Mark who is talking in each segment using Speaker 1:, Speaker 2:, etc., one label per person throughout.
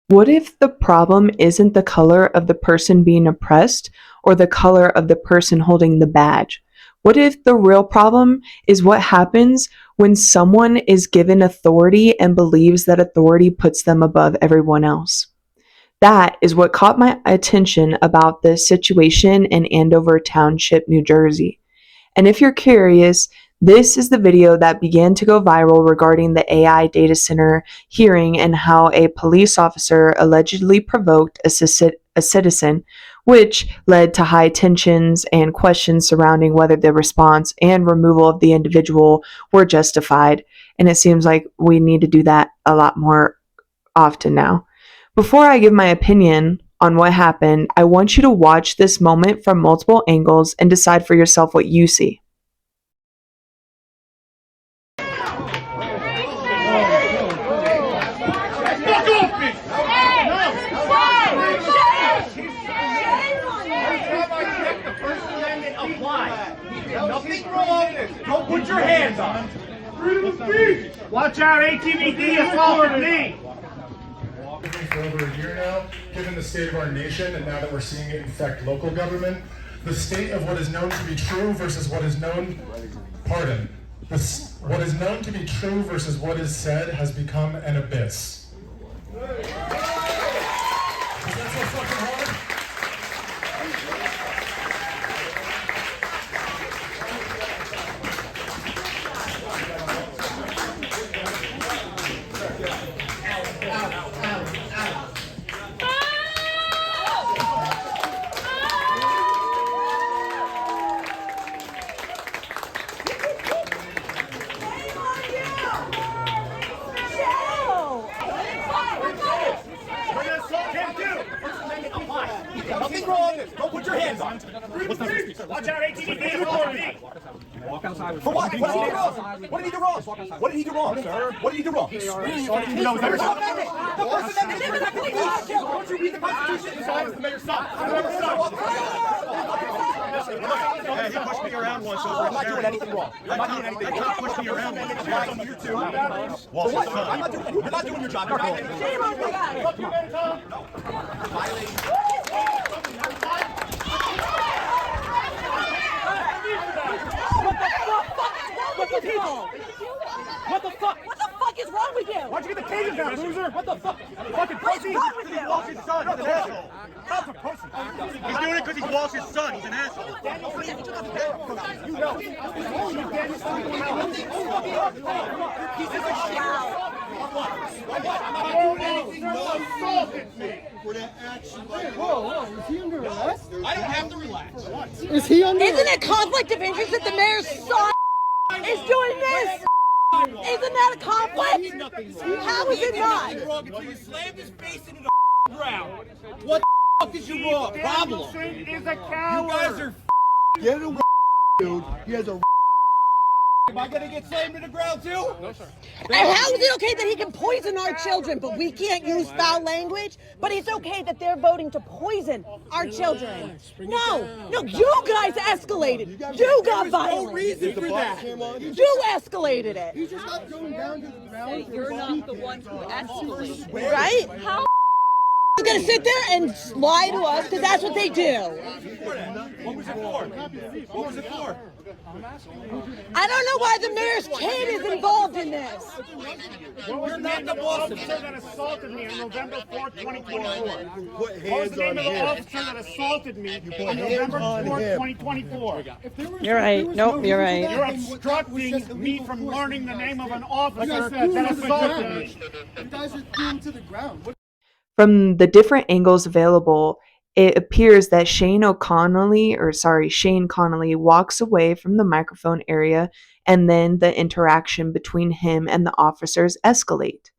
Speaker 1: What if the problem isn't the color of the person being oppressed or the color of the person holding the badge? What if the real problem is what happens when someone is given authority and believes that authority puts them above everyone else? That is what caught my attention about this situation in Andover Township, New Jersey. And if you're curious, this is the video that began to go viral regarding the AI data center hearing and how a police officer allegedly provoked a citizen, which led to high tensions and questions surrounding whether the response and removal of the individual were justified. And it seems like we need to do that a lot more often now. Before I give my opinion on what happened, I want you to watch this moment from multiple angles and decide for yourself what you see.
Speaker 2: Nothing wrong. Don't put your hands on it. Watch out, ATVD assaulted me.
Speaker 3: For over a year now, given the state of our nation, and now that we're seeing it infect local government, the state of what is known to be true versus what is known, what is known to be true versus what is said has become an abyss. Is that so fucking hard?
Speaker 2: Nothing wrong. Don't put your hands on it. Watch out, ATVD assaulted me.
Speaker 4: Walk outside.
Speaker 2: For what? What did he do wrong? What did he do wrong? Sir? What did he do wrong? The First Amendment. Don't you read the Constitution? This is the mayor's son.
Speaker 5: Hey, he pushed me around once over
Speaker 2: I'm not doing anything wrong. I'm not doing anything wrong.
Speaker 5: He pushed me around once.
Speaker 2: You too. I'm not doing. You're not doing your job. Shame on you guys. Fuck you, Mayor Tom.
Speaker 6: What the fuck? What the fuck is wrong with you?
Speaker 2: Why'd you get the cages down, loser? What the fuck? Fucking
Speaker 6: What's
Speaker 2: pussy.
Speaker 6: wrong with you?
Speaker 5: Walsh's son. He's an asshole.
Speaker 2: Stop the pussy.
Speaker 5: He's doing it because he's Walsh's son. He's an asshole.
Speaker 2: You know.
Speaker 7: Whoa, is he under arrest?
Speaker 2: I don't have to relax.
Speaker 7: Is he under
Speaker 6: Isn't it conflict of interest that the mayor's son is doing this? Isn't that a conflict? How is it not?
Speaker 2: You slammed his face into the ground. What the fuck is your problem? You guys are
Speaker 7: Get away, dude. He has a
Speaker 2: Am I gonna get slammed to the ground too? No, sir.
Speaker 6: And how is it okay that he can poison our children, but we can't use foul language? But it's okay that they're voting to poison our children. No, you guys escalated. You got violent.
Speaker 2: No reason for that.
Speaker 6: You escalated it.
Speaker 7: He just got going down to the ground.
Speaker 8: You're not the one who escalated.
Speaker 6: Right? How are you going to sit there and lie to us? Because that's what they do.
Speaker 2: What was it for? What was it for?
Speaker 6: I don't know why the mayor's kid is involved in this.
Speaker 2: You're not the officer that assaulted me on November 4th, 2024. What was the name of the officer that assaulted me on November 4th, 2024?
Speaker 8: You're right. Nope, you're right.
Speaker 2: You're obstructing me from learning the name of an officer that assaulted me.
Speaker 7: You guys are thrown to the ground.
Speaker 1: From the different angles available, it appears that Shane Connolly walks away from the microphone area, and then the interaction between him and the officers escalate.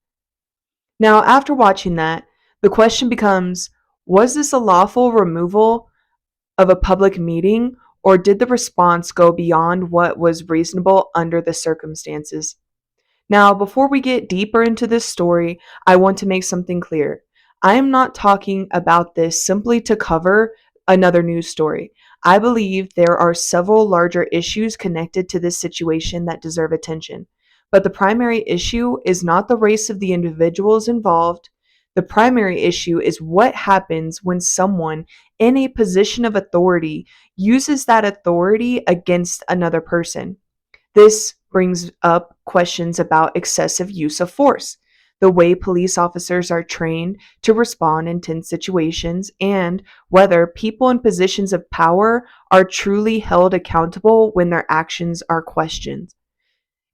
Speaker 1: Now, after watching that, the question becomes, was this a lawful removal of a public meeting, or did the response go beyond what was reasonable under the circumstances? Now, before we get deeper into this story, I want to make something clear. I am not talking about this simply to cover another news story. I believe there are several larger issues connected to this situation that deserve attention. But the primary issue is not the race of the individuals involved. The primary issue is what happens when someone in a position of authority uses that authority against another person. This brings up questions about excessive use of force, the way police officers are trained to respond in tense situations, and whether people in positions of power are truly held accountable when their actions are questioned.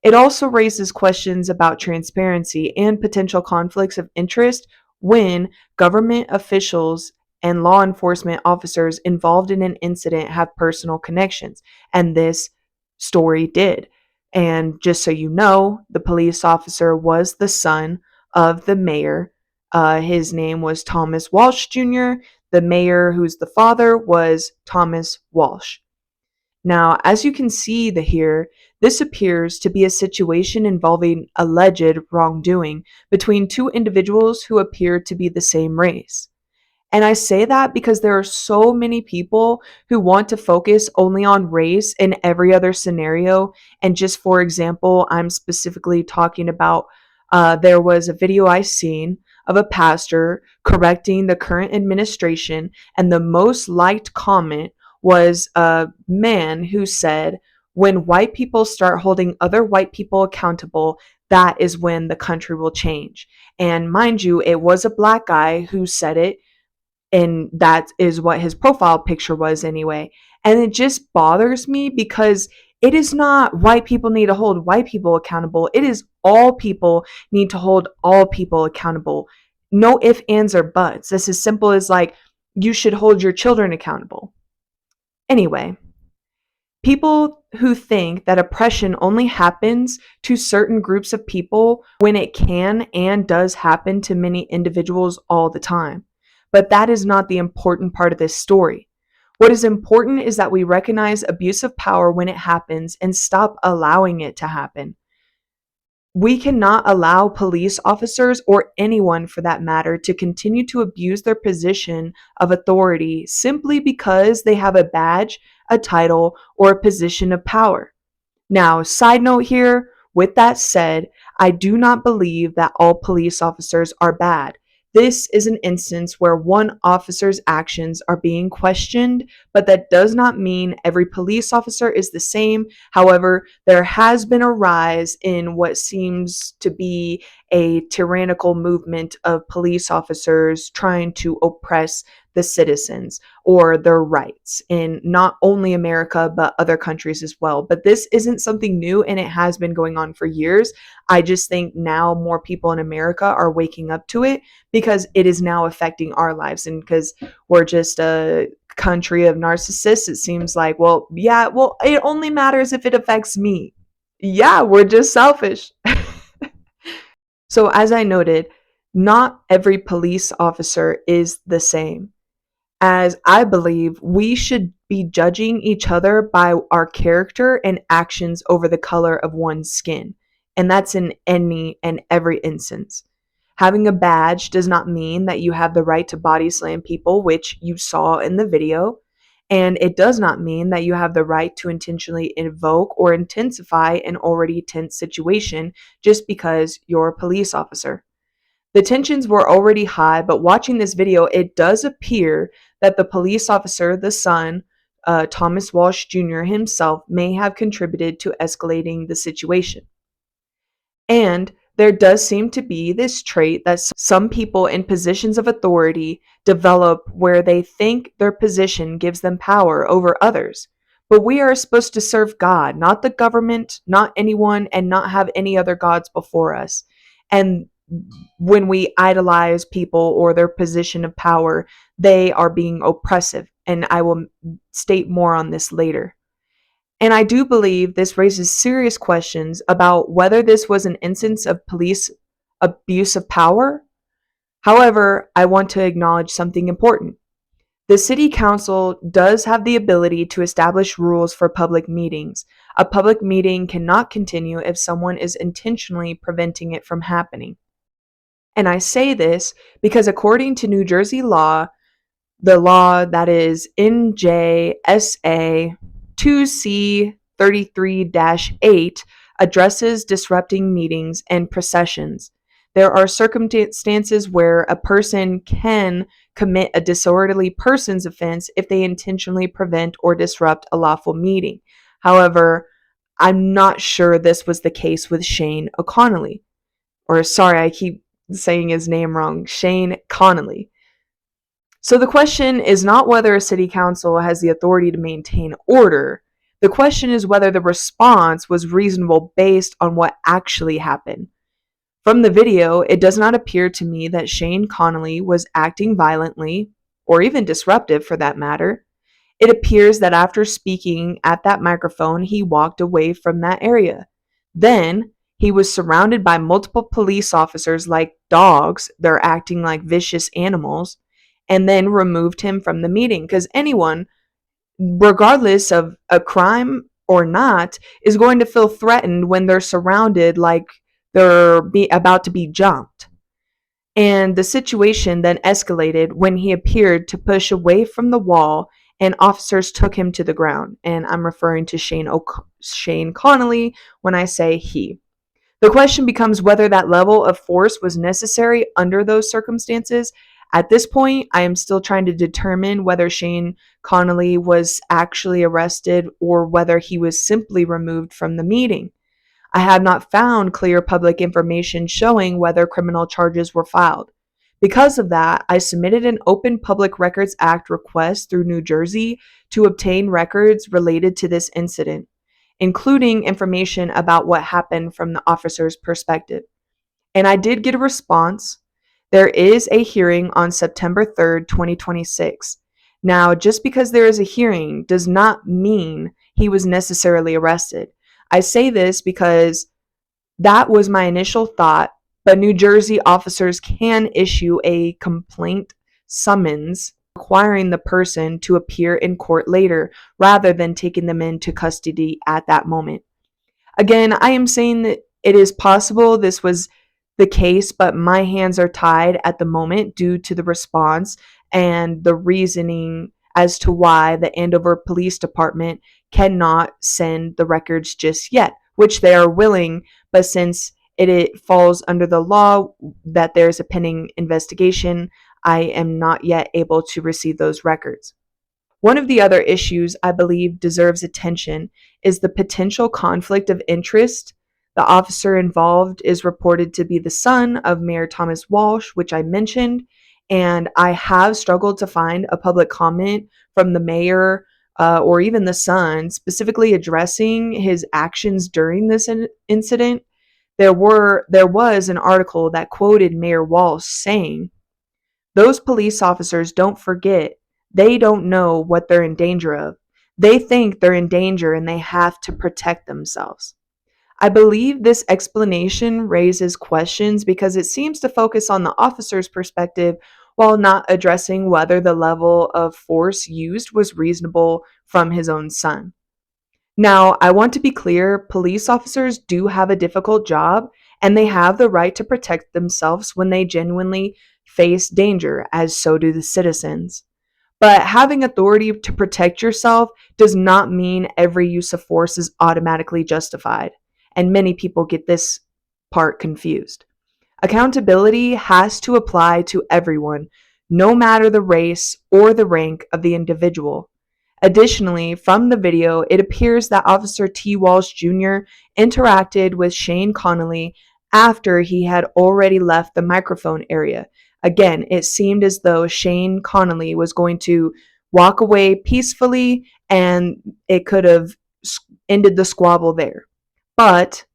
Speaker 1: It also raises questions about transparency and potential conflicts of interest when government officials and law enforcement officers involved in an incident have personal connections, and this story did. And just so you know, the police officer was the son of the mayor. His name was Thomas Walsh Jr. The mayor, who's the father, was Thomas Walsh. Now, as you can see here, this appears to be a situation involving alleged wrongdoing between two individuals who appear to be the same race. And I say that because there are so many people who want to focus only on race in every other scenario. And just for example, I'm specifically talking about there was a video I seen of a pastor correcting the current administration, and the most liked comment was a man who said, when white people start holding other white people accountable, that is when the country will change. And mind you, it was a black guy who said it, and that is what his profile picture was anyway. And it just bothers me because it is not white people need to hold white people accountable. It is all people need to hold all people accountable. No ifs, ands, or buts. It's as simple as like, you should hold your children accountable. Anyway, people who think that oppression only happens to certain groups of people when it can and does happen to many individuals all the time. But that is not the important part of this story. What is important is that we recognize abuse of power when it happens and stop allowing it to happen. We cannot allow police officers, or anyone for that matter, to continue to abuse their position of authority simply because they have a badge, a title, or a position of power. Now, side note here, with that said, I do not believe that all police officers are bad. This is an instance where one officer's actions are being questioned, but that does not mean every police officer is the same. However, there has been a rise in what seems to be a tyrannical movement of police officers trying to oppress the citizens or their rights in not only America, but other countries as well. But this isn't something new, and it has been going on for years. I just think now more people in America are waking up to it because it is now affecting our lives. And because we're just a country of narcissists, it seems like, well, yeah, well, it only matters if it affects me. Yeah, we're just selfish. So as I noted, not every police officer is the same, as I believe we should be judging each other by our character and actions over the color of one's skin. And that's in any and every instance. Having a badge does not mean that you have the right to body slam people, which you saw in the video. And it does not mean that you have the right to intentionally invoke or intensify an already tense situation just because you're a police officer. The tensions were already high, but watching this video, it does appear that the police officer, the son, Thomas Walsh Jr. himself, may have contributed to escalating the situation. And there does seem to be this trait that some people in positions of authority develop where they think their position gives them power over others. But we are supposed to serve God, not the government, not anyone, and not have any other gods before us. And when we idolize people or their position of power, they are being oppressive. And I will state more on this later. And I do believe this raises serious questions about whether this was an instance of police abuse of power. However, I want to acknowledge something important. The city council does have the ability to establish rules for public meetings. A public meeting cannot continue if someone is intentionally preventing it from happening. And I say this because according to New Jersey law, the law that is NJSA 2C33-8 addresses disrupting meetings and processions. There are circumstances where a person can commit a disorderly persons offense if they intentionally prevent or disrupt a lawful meeting. However, I'm not sure this was the case with Shane O'Connolly. Or sorry, I keep saying his name wrong. Shane Connolly. So the question is not whether a city council has the authority to maintain order. The question is whether the response was reasonable based on what actually happened. From the video, it does not appear to me that Shane Connolly was acting violently, or even disruptive for that matter. It appears that after speaking at that microphone, he walked away from that area. Then, he was surrounded by multiple police officers like dogs. They're acting like vicious animals, and then removed him from the meeting because anyone, regardless of a crime or not, is going to feel threatened when they're surrounded like they're about to be jumped. And the situation then escalated when he appeared to push away from the wall and officers took him to the ground. And I'm referring to Shane Connolly when I say he. The question becomes whether that level of force was necessary under those circumstances. At this point, I am still trying to determine whether Shane Connolly was actually arrested or whether he was simply removed from the meeting. I have not found clear public information showing whether criminal charges were filed. Because of that, I submitted an Open Public Records Act request through New Jersey to obtain records related to this incident, including information about what happened from the officer's perspective. And I did get a response. There is a hearing on September 3rd, 2026. Now, just because there is a hearing does not mean he was necessarily arrested. I say this because that was my initial thought, but New Jersey officers can issue a complaint summons requiring the person to appear in court later rather than taking them into custody at that moment. Again, I am saying that it is possible this was the case, but my hands are tied at the moment due to the response and the reasoning as to why the Andover Police Department cannot send the records just yet, which they are willing, but since it falls under the law that there's a pending investigation, I am not yet able to receive those records. One of the other issues I believe deserves attention is the potential conflict of interest. The officer involved is reported to be the son of Mayor Thomas Walsh, which I mentioned, and I have struggled to find a public comment from the mayor or even the son specifically addressing his actions during this incident. There was an article that quoted Mayor Walsh saying, "Those police officers don't forget. They don't know what they're in danger of. They think they're in danger and they have to protect themselves." I believe this explanation raises questions because it seems to focus on the officer's perspective while not addressing whether the level of force used was reasonable from his own son. Now, I want to be clear, police officers do have a difficult job and they have the right to protect themselves when they genuinely face danger, as so do the citizens. But having authority to protect yourself does not mean every use of force is automatically justified, and many people get this part confused. Accountability has to apply to everyone, no matter the race or the rank of the individual. Additionally, from the video, it appears that Officer T. Walsh Jr. interacted with Shane Connolly after he had already left the microphone area. Again, it seemed as though Shane Connolly was going to walk away peacefully and it could have ended the squabble there. But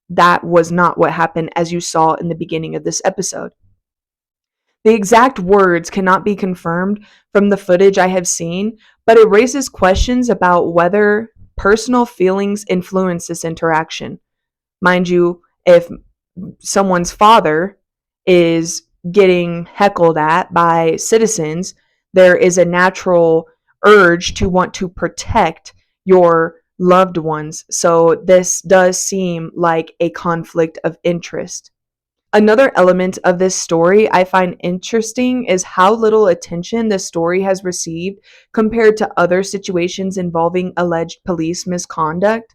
Speaker 1: that was not what happened, as you saw in the beginning of this episode. The exact words cannot be confirmed from the footage I have seen, but it raises questions about whether personal feelings influence this interaction. Mind you, if someone's father is getting heckled at by citizens, there is a natural urge to want to protect your loved ones. So this does seem like a conflict of interest. Another element of this story I find interesting is how little attention this story has received compared to other situations involving alleged police misconduct.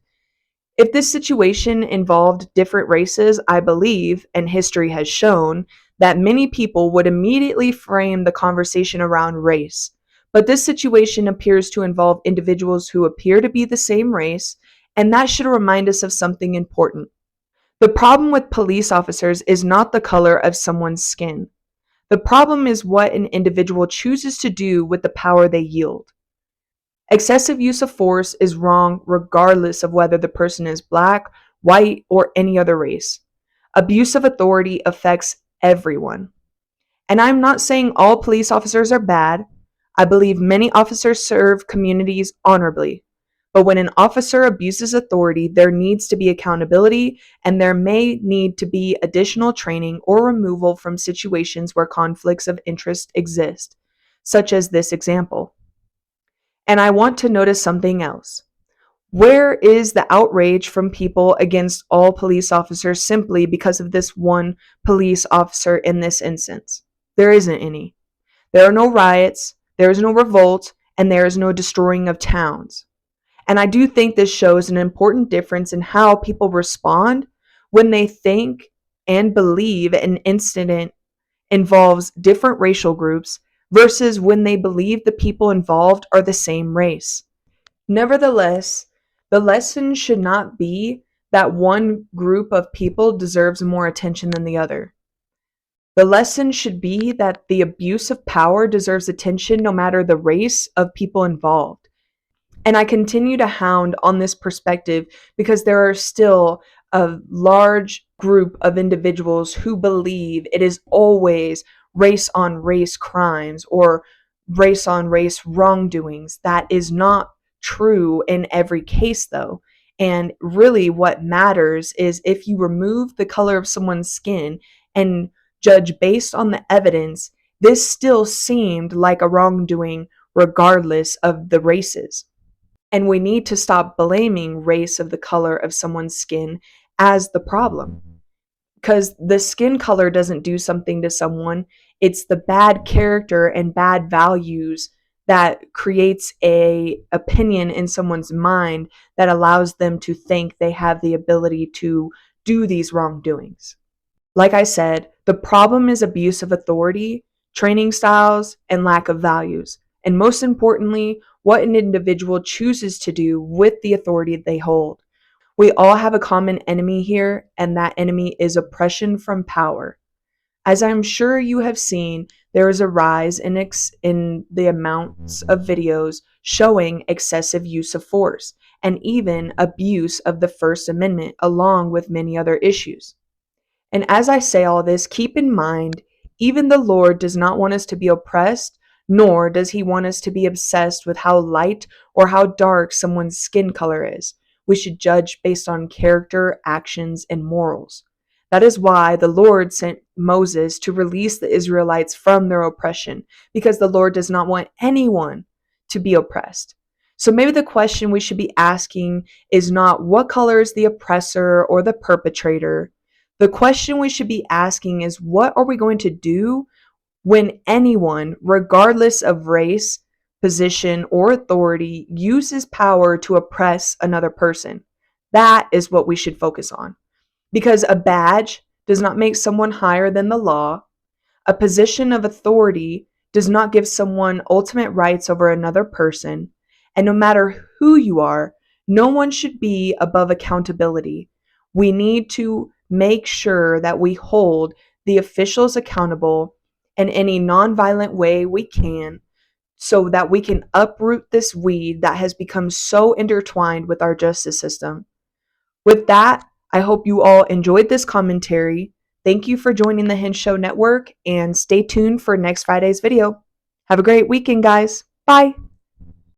Speaker 1: If this situation involved different races, I believe, and history has shown, that many people would immediately frame the conversation around race. But this situation appears to involve individuals who appear to be the same race, and that should remind us of something important. The problem with police officers is not the color of someone's skin. The problem is what an individual chooses to do with the power they yield. Excessive use of force is wrong regardless of whether the person is black, white, or any other race. Abuse of authority affects everyone. And I'm not saying all police officers are bad. I believe many officers serve communities honorably. But when an officer abuses authority, there needs to be accountability, and there may need to be additional training or removal from situations where conflicts of interest exist, such as this example. And I want to notice something else. Where is the outrage from people against all police officers simply because of this one police officer in this instance? There isn't any. There are no riots, there is no revolt, and there is no destroying of towns. And I do think this shows an important difference in how people respond when they think and believe an incident involves different racial groups versus when they believe the people involved are the same race. Nevertheless, the lesson should not be that one group of people deserves more attention than the other. The lesson should be that the abuse of power deserves attention no matter the race of people involved. And I continue to hound on this perspective because there are still a large group of individuals who believe it is always race on race crimes or race on race wrongdoings. That is not true in every case, though. And really, what matters is if you remove the color of someone's skin and judge based on the evidence, this still seemed like a wrongdoing regardless of the races. And we need to stop blaming race of the color of someone's skin as the problem. Because the skin color doesn't do something to someone. It's the bad character and bad values that creates a opinion in someone's mind that allows them to think they have the ability to do these wrongdoings. Like I said, the problem is abuse of authority, training styles, and lack of values. And most importantly, what an individual chooses to do with the authority they hold. We all have a common enemy here, and that enemy is oppression from power. As I'm sure you have seen, there is a rise in the amounts of videos showing excessive use of force and even abuse of the First Amendment, along with many other issues. And as I say all this, keep in mind, even the Lord does not want us to be oppressed, nor does he want us to be obsessed with how light or how dark someone's skin color is. We should judge based on character, actions, and morals. That is why the Lord sent Moses to release the Israelites from their oppression, because the Lord does not want anyone to be oppressed. So maybe the question we should be asking is not what color is the oppressor or the perpetrator. The question we should be asking is, what are we going to do when anyone, regardless of race, position, or authority, uses power to oppress another person? That is what we should focus on. Because a badge does not make someone higher than the law. A position of authority does not give someone ultimate rights over another person. And no matter who you are, no one should be above accountability. We need to make sure that we hold the officials accountable in any nonviolent way we can, so that we can uproot this weed that has become so intertwined with our justice system. With that, I hope you all enjoyed this commentary. Thank you for joining the HenShow Network, and stay tuned for next Friday's video. Have a great weekend, guys. Bye.